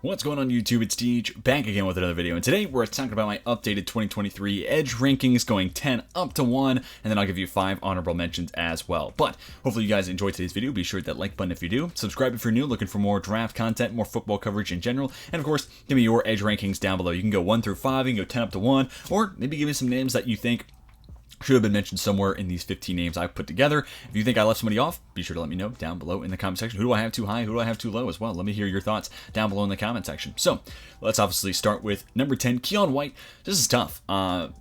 What's going on YouTube? It's Deej, back again with another video, and today we're talking about my updated 2023 Edge rankings going 10 up to 1, and then I'll give you 5 honorable mentions as well. But hopefully you guys enjoyed today's video. Be sure to hit that like button if you do. Subscribe if you're new, looking for more draft content, more football coverage in general, and of course, give me your Edge rankings down below. You can go 1 through 5, you can go 10 up to 1, or maybe give me some names that you think should have been mentioned somewhere in these 15 names I've put together. If you think I left somebody off, be sure to let me know down below in the comment section. Who do I have too high? Who do I have too low as well? Let me hear your thoughts down below in the comment section. So let's obviously start with number 10, Keion White. This is tough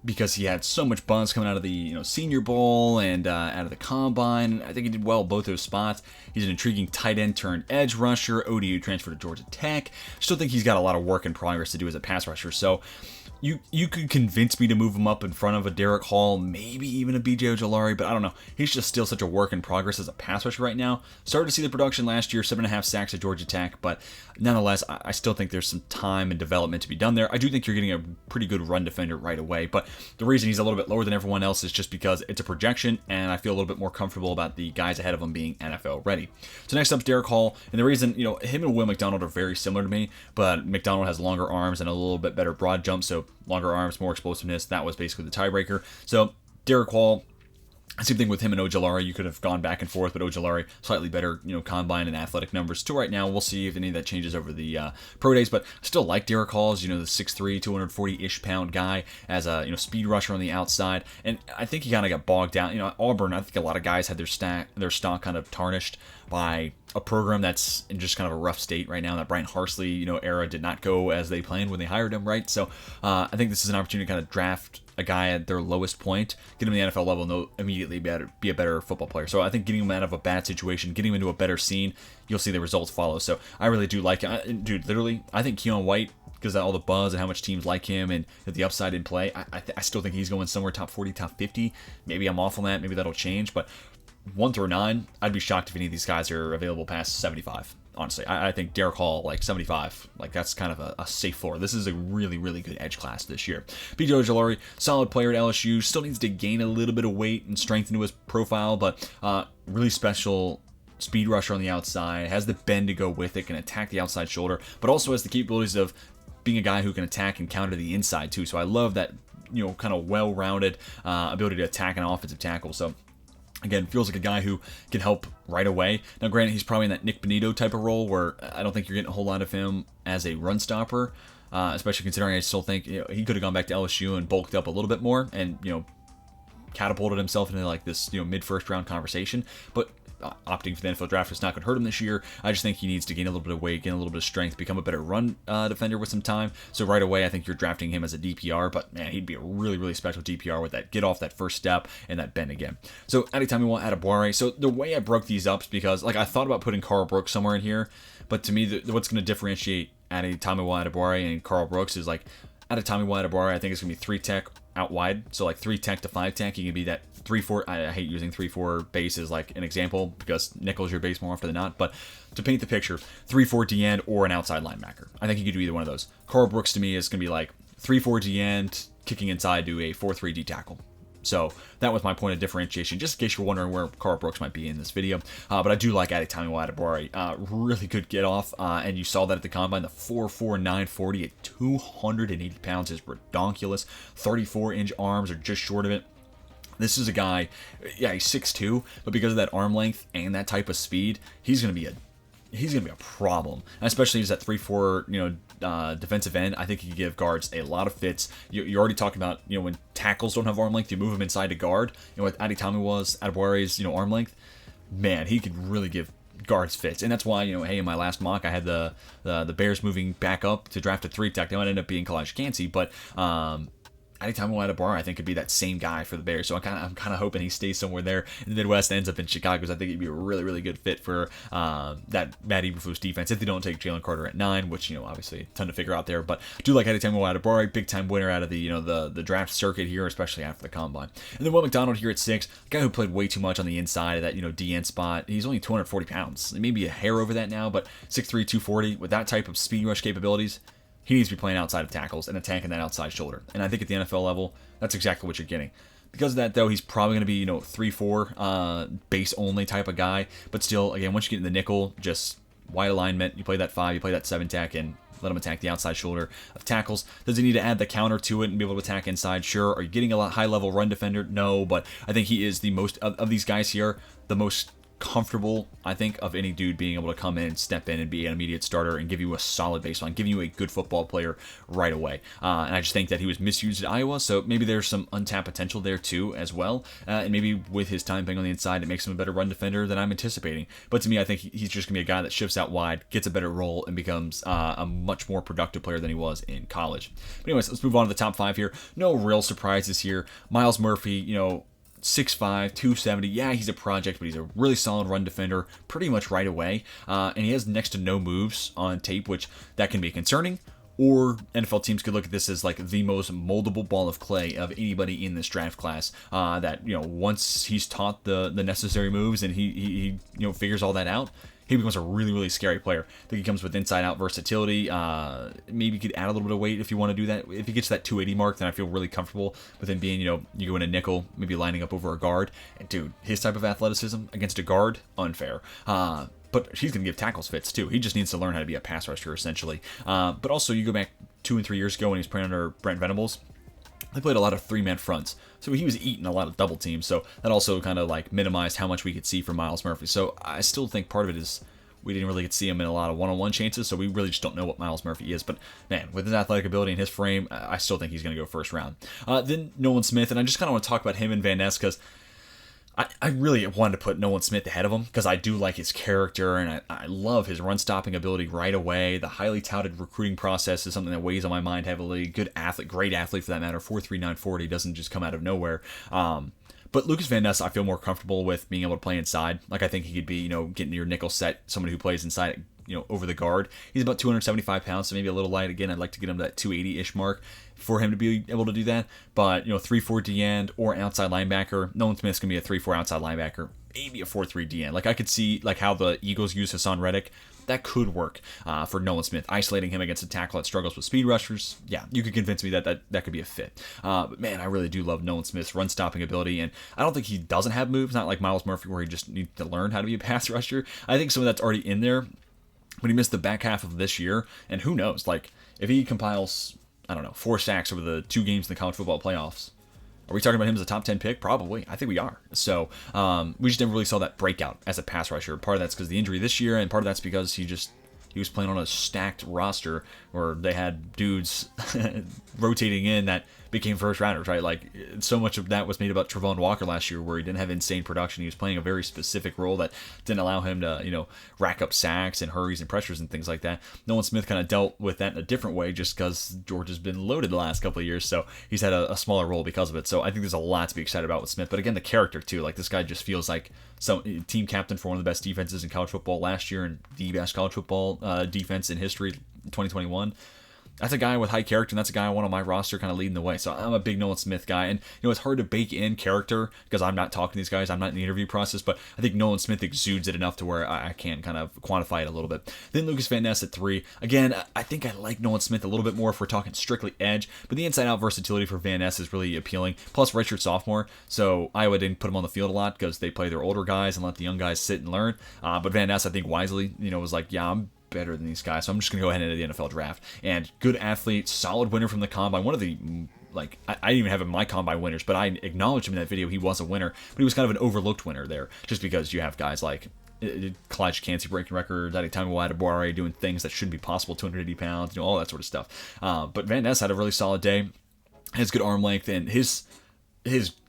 because he had so much buzz coming out of the Senior Bowl and out of the Combine. I think he did well both those spots. He's an intriguing tight end turned edge rusher. ODU transfer to Georgia Tech. Still think he's got a lot of work in progress to do as a pass rusher. So you could convince me to move him up in front of a Derek Hall, maybe even a BJ Ojulari, but I don't know. He's just still such a work in progress as a pass rusher right now. Started to see the production last year, 7.5 sacks at Georgia Tech, but nonetheless, I still think there's some time and development to be done there. I do think you're getting a pretty good run defender right away, but the reason he's a little bit lower than everyone else is just because it's a projection, and I feel a little bit more comfortable about the guys ahead of him being NFL ready. So next up is Derek Hall, and the reason, him and Will McDonald are very similar to me, but McDonald has longer arms and a little bit better broad jump, so longer arms, more explosiveness. That was basically the tiebreaker. So Derek Hall, same thing with him and Ojulari. You could have gone back and forth, but Ojulari slightly better, combine and athletic numbers. Still right now, we'll see if any of that changes over the pro days, but I still like Derek Hall as, the 6'3", 240-ish pound guy as a, speed rusher on the outside. And I think he kind of got bogged down. Auburn, I think a lot of guys had their stock kind of tarnished by a program that's in just kind of a rough state right now. That Brian Harsley, era did not go as they planned when they hired him, right? So I think this is an opportunity to kind of draft a guy at their lowest point, get him to the NFL level, and they'll immediately be a better football player. So I think getting him out of a bad situation, getting him into a better scene, you'll see the results follow. So I really do like it. Dude, literally, I think Keion White, because of all the buzz and how much teams like him and the upside in play, I still think he's going somewhere top 40, top 50. Maybe I'm off on that. Maybe that'll change. But 1 through 9, I'd be shocked if any of these guys are available past 75. Honestly, I think Derek Hall, 75, that's kind of a safe floor. This is a really, really good edge class this year. BJ Ojulari, solid player at LSU, still needs to gain a little bit of weight and strength into his profile, but really special speed rusher on the outside, has the bend to go with it, can attack the outside shoulder, but also has the capabilities of being a guy who can attack and counter the inside too. So I love that, kind of well-rounded ability to attack an offensive tackle. So again, feels like a guy who can help right away. Now, granted, he's probably in that Nick Benito type of role where I don't think you're getting a whole lot of him as a run stopper, especially considering I still think he could have gone back to LSU and bulked up a little bit more and, catapulted himself into this, mid-first round conversation. But opting for the NFL draft is not going to hurt him this year. I just think he needs to gain a little bit of weight, gain a little bit of strength, become a better run defender with some time. So right away, I think you're drafting him as a DPR, but man, he'd be a really, really special DPR with that get off that first step and that bend again. So anytime you want Adebawore. So the way I broke these up is because I thought about putting Carl Brooks somewhere in here, but to me, what's going to differentiate Adebawore and Carl Brooks is Adebawore, I think it's going to be 3 tech out wide. So 3 tech to 5 tech, you can be that 3-4. I hate using 3-4 base as an example because nickel's your base more often than not. But to paint the picture, 3-4 D end or an outside linebacker. I think you could do either one of those. Carl Brooks to me is going to be 3-4 D end, kicking inside to a 4-3 D tackle. So that was my point of differentiation, just in case you're wondering where Carl Brooks might be in this video. But I do like Adebawore. Really good get off, and you saw that at the Combine. The 4.4 940 at 280 pounds is redonkulous. 34-inch arms are just short of it. This is a guy, he's 6'2", but because of that arm length and that type of speed, he's going to be a problem, especially as that 3-4, defensive end. I think he can give guards a lot of fits. You're already talking about, when tackles don't have arm length, you move him inside to guard. With Adeboware's, arm length, man, he could really give guards fits. And that's why, hey, in my last mock, I had the Bears moving back up to draft a 3 tech. They might end up being Kalijah Kancey, but Adebawore, I think, could be that same guy for the Bears. So I'm kind of hoping he stays somewhere there in the Midwest, ends up in Chicago, because I think he'd be a really, really good fit for that Matt Eberflus defense if they don't take Jalen Carter at 9, which, obviously a ton to figure out there. But I do like Adebawore, big time winner out of the draft circuit here, especially after the Combine. And then Will McDonald here at 6, a guy who played way too much on the inside of that DN spot. He's only 240 pounds, maybe a hair over that now, but 6'3", 240 with that type of speed rush capabilities. He needs to be playing outside of tackles and attacking that outside shoulder. And I think at the NFL level, that's exactly what you're getting. Because of that, though, he's probably going to be, 3-4 base only type of guy. But still, again, once you get in the nickel, just wide alignment, you play that 5, you play that 7 tack, and let him attack the outside shoulder of tackles. Does he need to add the counter to it and be able to attack inside? Sure. Are you getting a high-level run defender? No, but I think he is the most, of these guys here, the most comfortable, I think, of any dude being able to come in, step in, and be an immediate starter and give you a solid baseline, give you a good football player right away. And I just think that he was misused at Iowa, so maybe there's some untapped potential there too as well. And maybe with his time being on the inside, it makes him a better run defender than I'm anticipating. But to me, I think he's just going to be a guy that shifts out wide, gets a better role, and becomes a much more productive player than he was in college. But anyways, let's move on to the top 5 here. No real surprises here. Myles Murphy, 6'5", 270. Yeah, he's a project, but he's a really solid run defender pretty much right away. And he has next to no moves on tape, which that can be concerning. Or NFL teams could look at this as like the most moldable ball of clay of anybody in this draft class. That once he's taught the necessary moves and he figures all that out, he becomes a really, really scary player. I think he comes with inside-out versatility. Maybe you could add a little bit of weight if you want to do that. If he gets to that 280 mark, then I feel really comfortable with him being, you go in a nickel, maybe lining up over a guard. And dude, his type of athleticism against a guard, unfair. But he's going to give tackles fits too. He just needs to learn how to be a pass rusher, essentially. But also, you go back 2 and 3 years ago when he was playing under Brent Venables. They played a lot of 3-man fronts, so he was eating a lot of double teams, so that also kind of like minimized how much we could see from Myles Murphy. So I still think part of it is we didn't really get to see him in a lot of one-on-one chances, so we really just don't know what Myles Murphy is. But man, with his athletic ability and his frame, I still think he's going to go first round. Then Nolan Smith, and I just kind of want to talk about him and Van Ness because I really wanted to put Nolan Smith ahead of him because I do like his character and I love his run-stopping ability right away. The highly touted recruiting process is something that weighs on my mind heavily. Good athlete, great athlete for that matter. 4.39 40 doesn't just come out of nowhere. But Lucas Van Ness, I feel more comfortable with being able to play inside. Like I think he could be, getting your nickel set, somebody who plays inside, over the guard. He's about 275 pounds, so maybe a little light. Again, I'd like to get him to that 280-ish mark for him to be able to do that. But, 3-4 D-end or outside linebacker. Nolan Smith's going to be a 3-4 outside linebacker, maybe a 4-3 D-end. Like I could see like how the Eagles use Hassan Reddick. That could work for Nolan Smith. Isolating him against a tackle that struggles with speed rushers. Yeah, you could convince me that could be a fit. But man, I really do love Nolan Smith's run-stopping ability. And I don't think he doesn't have moves. Not like Myles Murphy where he just needs to learn how to be a pass rusher. I think some of that's already in there. But he missed the back half of this year. And who knows? Like, if he compiles, 4 sacks over the 2 games in the college football playoffs, are we talking about him as a top 10 pick? Probably. I think we are. So we just never really saw that breakout as a pass rusher. Part of that's because of the injury this year, and part of that's because he was playing on a stacked roster where they had dudes rotating in that became first rounders, right? Like so much of that was made about Travon Walker last year where he didn't have insane production. He was playing a very specific role that didn't allow him to, rack up sacks and hurries and pressures and things like that. Nolan Smith kind of dealt with that in a different way just because Georgia's been loaded the last couple of years. So he's had a smaller role because of it. So I think there's a lot to be excited about with Smith. But again, the character too, like this guy just feels like some team captain for one of the best defenses in college football last year and the best college football defense in history, 2021. That's a guy with high character, and that's a guy I want on my roster kind of leading the way. So I'm a big Nolan Smith guy. And, it's hard to bake in character because I'm not talking to these guys. I'm not in the interview process, but I think Nolan Smith exudes it enough to where I can kind of quantify it a little bit. Then Lucas Van Ness at 3. Again, I think I like Nolan Smith a little bit more if we're talking strictly edge, but the inside-out versatility for Van Ness is really appealing. Plus, redshirt sophomore, so Iowa didn't put him on the field a lot because they play their older guys and let the young guys sit and learn. But Van Ness, I think wisely, was like, yeah, I'm better than these guys, so I'm just going to go ahead into the NFL draft. And good athlete, solid winner from the combine, one of the, I didn't even have him in my combine winners, but I acknowledged him in that video. He was a winner, but he was kind of an overlooked winner there, just because you have guys like Kalijah Kancey breaking records, Adetomiwa Adebawore doing things that shouldn't be possible, 280 pounds, all that sort of stuff. But Van Ness had a really solid day, has good arm length, and his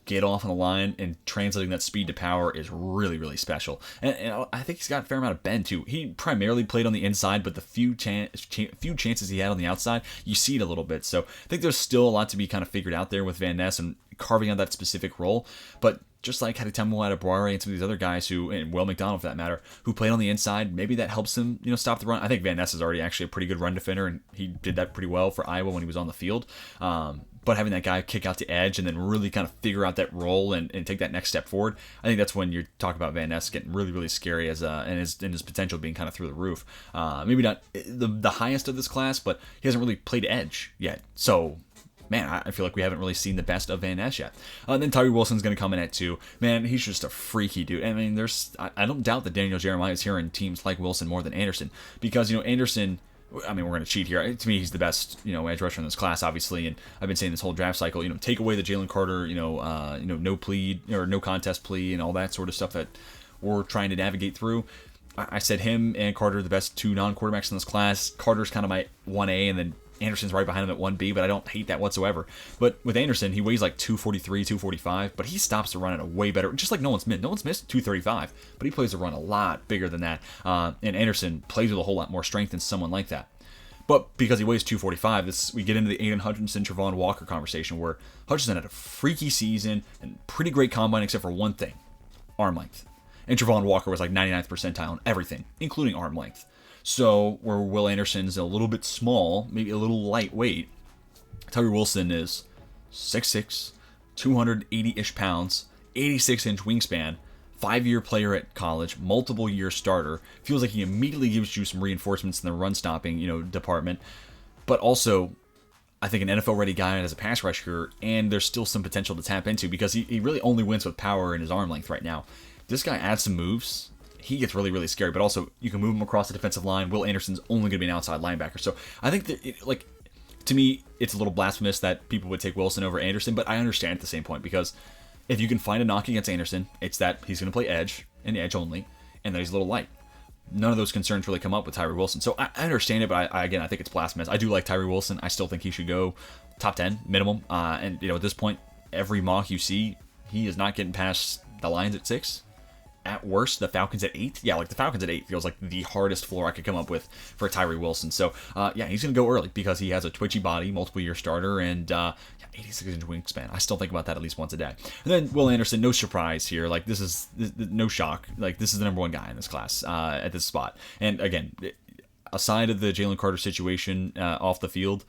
get off on the line and translating that speed to power is really, really special. And I think he's got a fair amount of bend too. He primarily played on the inside, but the few chances he had on the outside, you see it a little bit. So I think there's still a lot to be kind of figured out there with Van Ness and carving out that specific role. But just like Adetomiwa Adebawore and some of these other guys and Will McDonald for that matter, who played on the inside, maybe that helps him, stop the run. I think Van Ness is already actually a pretty good run defender, and he did that pretty well for Iowa when he was on the field. But having that guy kick out to edge and then really kind of figure out that role and take that next step forward, I think that's when you talk about Van Ness getting really, really scary and his potential being kind of through the roof. Maybe not the highest of this class, but he hasn't really played edge yet. So man, I feel like we haven't really seen the best of Van Ness yet. And then Tyree Wilson's going to come in at 2. Man, he's just a freaky dude. I mean, I don't doubt that Daniel Jeremiah is hearing teams like Wilson more than Anderson, because, Anderson, I mean, we're going to cheat here. To me, he's the best, edge rusher in this class, obviously. And I've been saying this whole draft cycle, take away the Jalen Carter, no plea or no contest plea and all that sort of stuff that we're trying to navigate through. I said him and Carter are the best 2 non-quarterbacks in this class. Carter's kind of my 1A, and then Anderson's right behind him at 1B, but I don't hate that whatsoever. But with Anderson, he weighs like 243, 245, but he stops the run at a way better, just like Nolan Smith. Nolan Smith's 235, but he plays the run a lot bigger than that. And Anderson plays with a whole lot more strength than someone like that. But because he weighs 245, we get into the Aiden Hutchinson, Travon Walker conversation, where Hutchinson had a freaky season and pretty great combine, except for one thing: arm length. And Travon Walker was like 99th percentile on everything, including arm length. So where Will Anderson's a little bit small, maybe a little lightweight, Tyree Wilson is 6'6", 280-ish pounds, 86-inch wingspan, 5-year player at college, multiple-year starter. Feels like he immediately gives you some reinforcements in the run-stopping, department. But also, I think an NFL-ready guy as a pass rusher, and there's still some potential to tap into, because he really only wins with power and his arm length right now. This guy adds some moves. He gets really, really scary, but also you can move him across the defensive line. Will Anderson's only going to be an outside linebacker. So I think that, to me, it's a little blasphemous that people would take Wilson over Anderson, but I understand at the same point, because if you can find a knock against Anderson, it's that he's going to play edge and edge only, and that he's a little light. None of those concerns really come up with Tyree Wilson. So I understand it, but I think it's blasphemous. I do like Tyree Wilson. I still think he should go top 10 minimum. And at this point, every mock you see, he is not getting past the Lions at 6. At worst, the Falcons at 8. Yeah, the Falcons at 8 feels like the hardest floor I could come up with for Tyree Wilson. So, he's going to go early because he has a twitchy body, multiple-year starter, and 86-inch wingspan. I still think about that at least once a day. And then Will Anderson, no surprise here. This is no shock. This is the number 1 guy in this class at this spot. And again, aside of the Jalen Carter situation off the field,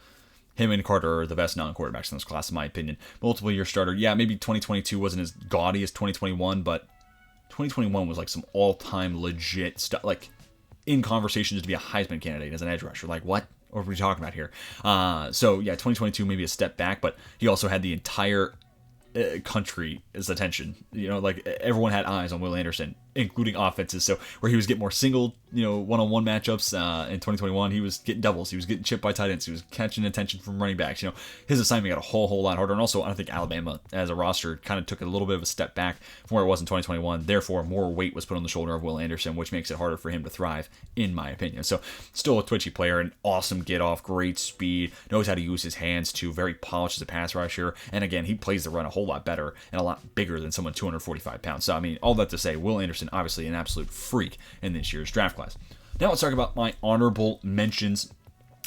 him and Carter are the best non-quarterbacks in this class, in my opinion. Multiple-year starter. Yeah, maybe 2022 wasn't as gaudy as 2021, but 2021 was some all-time legit stuff, in conversations to be a Heisman candidate as an edge rusher. What are we talking about here? 2022 maybe a step back, but he also had the entire country's attention. Everyone had eyes on Will Anderson, including offenses. So where he was getting more single, one-on-one matchups in 2021, he was getting doubles. He was getting chipped by tight ends. He was catching attention from running backs. His assignment got a whole lot harder. And also, I think Alabama as a roster kind of took a little bit of a step back from where it was in 2021. Therefore, more weight was put on the shoulder of Will Anderson, which makes it harder for him to thrive, in my opinion. So still a twitchy player, an awesome get-off, great speed, knows how to use his hands too, very polished as a pass rusher. And again, he plays the run a whole lot better and a lot bigger than someone 245 pounds. So, all that to say, Will Anderson, obviously an absolute freak in this year's draft class. Now let's talk about my honorable mentions.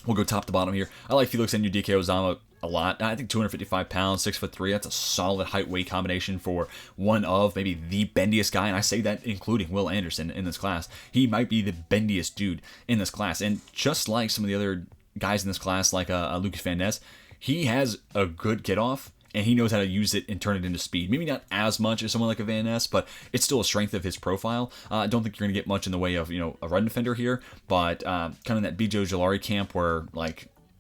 We'll go top to bottom here. I like Felix Anudike-Uzomah a lot. I think 255 pounds, 6'3", that's a solid height-weight combination for one of maybe the bendiest guy, and I say that including Will Anderson in this class. He might be the bendiest dude in this class, and just like some of the other guys in this class, like Lucas Van Ness, he has a good get-off, and he knows how to use it and turn it into speed. Maybe not as much as someone like a Van Ness, but it's still a strength of his profile. I don't think you're going to get much in the way of, a run defender here, but kind of that B.J. Ojulari camp where,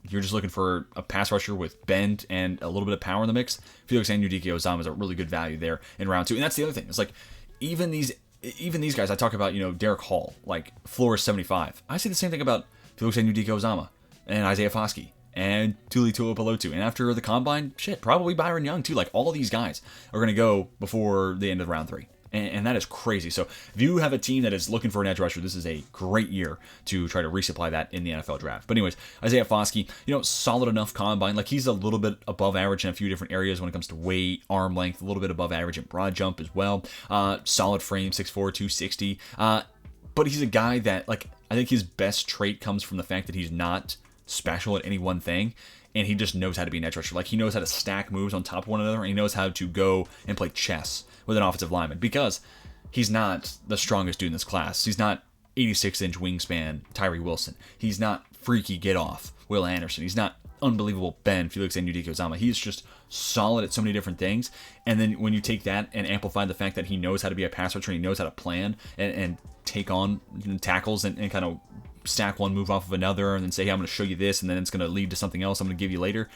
you're just looking for a pass rusher with bend and a little bit of power in the mix. Felix Anudike-Uzomah is a really good value there in round 2. And that's the other thing. It's even these guys, I talk about, Derek Hall, floor is 75. I say the same thing about Felix Anudike-Uzomah and Isaiah Foskey and Tuli Tuipulotu. And after the combine, probably Byron Young too. All these guys are going to go before the end of round 3. And that is crazy. So if you have a team that is looking for an edge rusher, this is a great year to try to resupply that in the NFL draft. But anyways, Isaiah Foskey, solid enough combine. He's a little bit above average in a few different areas when it comes to weight, arm length, a little bit above average in broad jump as well. Solid frame, 6'4", 260. But he's a guy that, I think his best trait comes from the fact that he's not special at any one thing, and he just knows how to be an edge rusher. He knows how to stack moves on top of one another, and he knows how to go and play chess with an offensive lineman, because he's not the strongest dude in this class. He's not 86-inch wingspan Tyree Wilson. He's not freaky get-off Will Anderson. He's not unbelievable Ben Felix Anudike-Uzomah. He's just solid at so many different things. And then when you take that and amplify the fact that he knows how to be a pass rusher, he knows how to plan and take on tackles and kind of stack one move off of another and then say, hey, I'm going to show you this, and then it's going to lead to something else I'm going to give you later.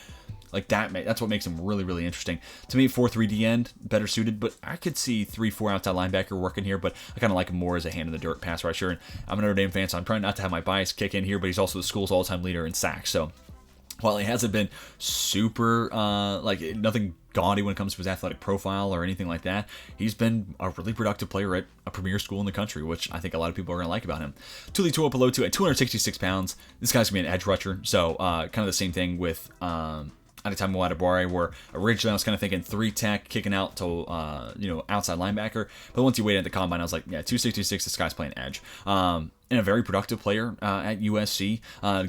Like that's what makes him really, really interesting. To me, 4-3 D end, better suited, but I could see 3-4 outside linebacker working here, but I kind of like him more as a hand in the dirt pass rusher. And I'm a Notre Dame fan, so I'm trying not to have my bias kick in here, but he's also the school's all-time leader in sacks. So while he hasn't been super, like nothing gaudy when it comes to his athletic profile or anything like that, he's been a really productive player at a premier school in the country, which I think a lot of people are going to like about him. Tuli Tuipulotu at 266 pounds. This guy's going to be an edge rusher, so kind of the same thing with Adetomiwa Adebawore, where originally I was kind of thinking 3-tech, kicking out to, outside linebacker, but once you weighed at the combine, I was like, yeah, 266, this guy's playing edge. And a very productive player at USC,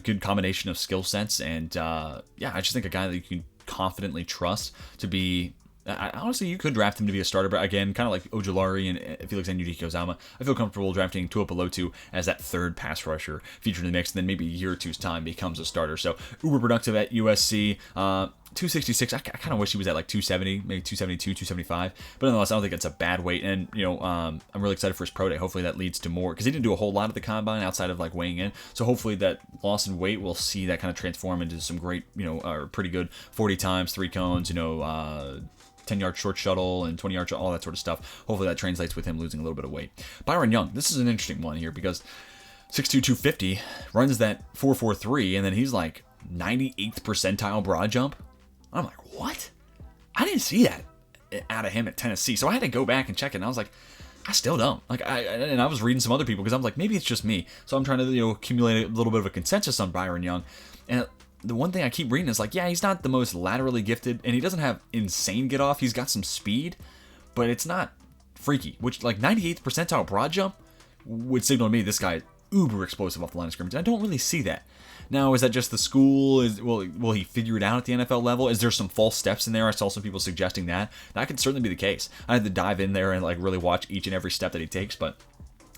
good combination of skill sets, and I just think a guy that you can confidently trust to be. Honestly, you could draft him to be a starter, but again, kind of like Ojulari and Felix Anudike-Uzomah, I feel comfortable drafting Tuipulotu as that third pass rusher featured in the mix, and then maybe a year or two's time becomes a starter. So uber productive at USC. 266. I kind of wish he was at like 270, maybe 272, 275. But nonetheless, I don't think it's a bad weight. And I'm really excited for his pro day. Hopefully that leads to more, because he didn't do a whole lot at the combine outside of like weighing in. So hopefully that loss in weight, we'll see that kind of transform into some great, or pretty good 40 times, 3 cones, 10-yard short shuttle and 20-yard all that sort of stuff. Hopefully that translates with him losing a little bit of weight. Byron Young, this is an interesting one here because 6'2", 250, runs that 4.43, and then he's like 98th percentile broad jump. I'm like, what? I didn't see that out of him at Tennessee. So I had to go back and check it, and I was like, I still don't. I was reading some other people because I'm like, maybe it's just me. So I'm trying to accumulate a little bit of a consensus on Byron Young. And the one thing I keep reading is like, yeah, he's not the most laterally gifted, and he doesn't have insane get off. He's got some speed, but it's not freaky. Which, like, 98th percentile broad jump would signal to me this guy is uber explosive off the line of scrimmage. I don't really see that. Now, is that just the school? Will he figure it out at the NFL level? Is there some false steps in there? I saw some people suggesting that. That could certainly be the case. I had to dive in there and like really watch each and every step that he takes, but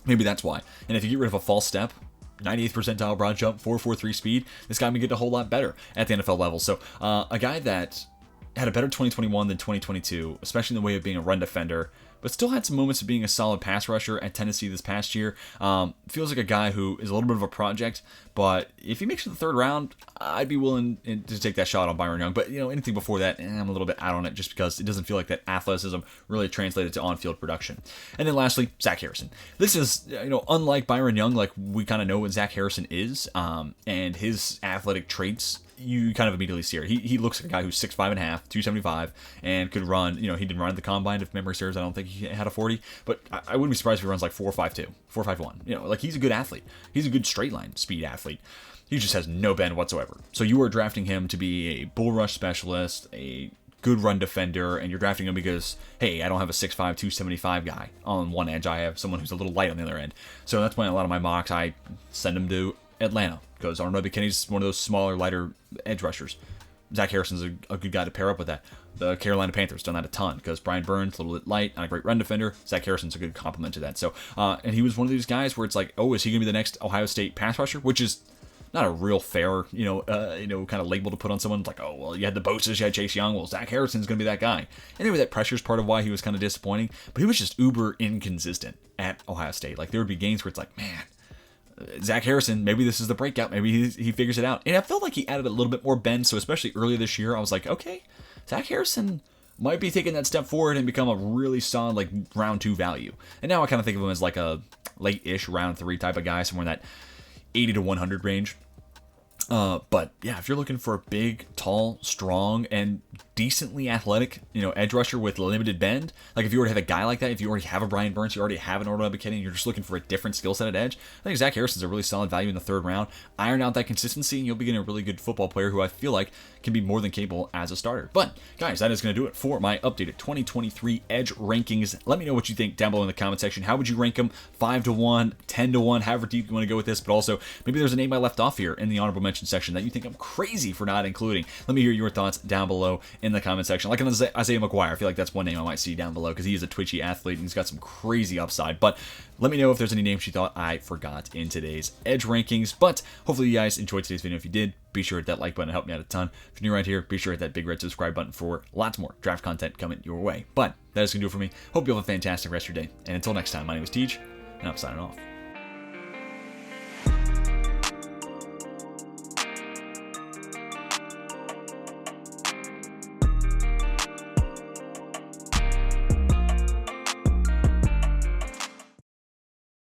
maybe that's why. And if you get rid of a false step, 98th percentile broad jump, 4.43 speed, this guy may get a whole lot better at the NFL level. So a guy that had a better 2021 than 2022, especially in the way of being a run defender, but still had some moments of being a solid pass rusher at Tennessee this past year. Feels like a guy who is a little bit of a project, but if he makes it to the third round, I'd be willing to take that shot on Byron Young. But, anything before that, I'm a little bit out on it just because it doesn't feel like that athleticism really translated to on-field production. And then lastly, Zach Harrison. This is, unlike Byron Young, like we kind of know what Zach Harrison is, and his athletic traits, you kind of immediately see it. He looks like a guy who's 6'5.5", 275, and could run. He didn't run at the combine, if memory serves. I don't think he had a 40, but I wouldn't be surprised if he runs like 4.52, 4.51. Like he's a good athlete. He's a good straight line speed athlete. He just has no bend whatsoever. So you are drafting him to be a bull rush specialist, a good run defender, and you're drafting him because, hey, I don't have a 6'5", 275 guy on one edge. I have someone who's a little light on the other end. So that's why a lot of my mocks, I send him to Atlanta, because Arnold Kenny's one of those smaller, lighter edge rushers. Zach Harrison's a good guy to pair up with that. The Carolina Panthers done that a ton because Brian Burns, a little bit light, not a great run defender. Zach Harrison's a good complement to that. So, and he was one of these guys where it's like, oh, is he going to be the next Ohio State pass rusher? Which is not a real fair, kind of label to put on someone. It's like, oh, well, you had the Bosa's, you had Chase Young. Well, Zach Harrison's going to be that guy. Anyway, that pressure's part of why he was kind of disappointing, but he was just uber inconsistent at Ohio State. Like, there would be games where it's like, man, Zach Harrison, maybe this is the breakout. Maybe he figures it out. And I felt like he added a little bit more bend. So especially earlier this year, I was like, okay, Zach Harrison might be taking that step forward and become a really solid like round 2 value. And now I kind of think of him as like a late-ish round 3 type of guy, somewhere in that 80 to 100 range. But yeah, if you're looking for a big, tall, strong, and decently athletic, edge rusher with limited bend, like if you already have a guy like that, if you already have a Brian Burns, you already have an Arnold Ebiketie, and you're just looking for a different skill set at edge, I think Zach Harrison's a really solid value in the 3rd round. Iron out that consistency, and you'll be getting a really good football player who I feel like can be more than capable as a starter. But guys, that is going to do it for my updated 2023 edge rankings. Let me know what you think down below in the comment section. How would you rank them? 5 to 1, 10 to 1, however deep you want to go with this. But also, maybe there's a name I left off here in the honorable mention section that you think I'm crazy for not including. Let me hear your thoughts down below in the comment section. Like Isaiah McGuire, I feel like that's one name I might see down below because he is a twitchy athlete and he's got some crazy upside. But let me know if there's any names you thought I forgot in today's edge rankings. But hopefully you guys enjoyed today's video. If you did, be sure to hit that like button. It helped me out a ton. If you're new around here, be sure to hit that big red subscribe button for lots more draft content coming your way. But that is going to do it for me. Hope you have a fantastic rest of your day. And until next time, my name is Teej, and I'm signing off.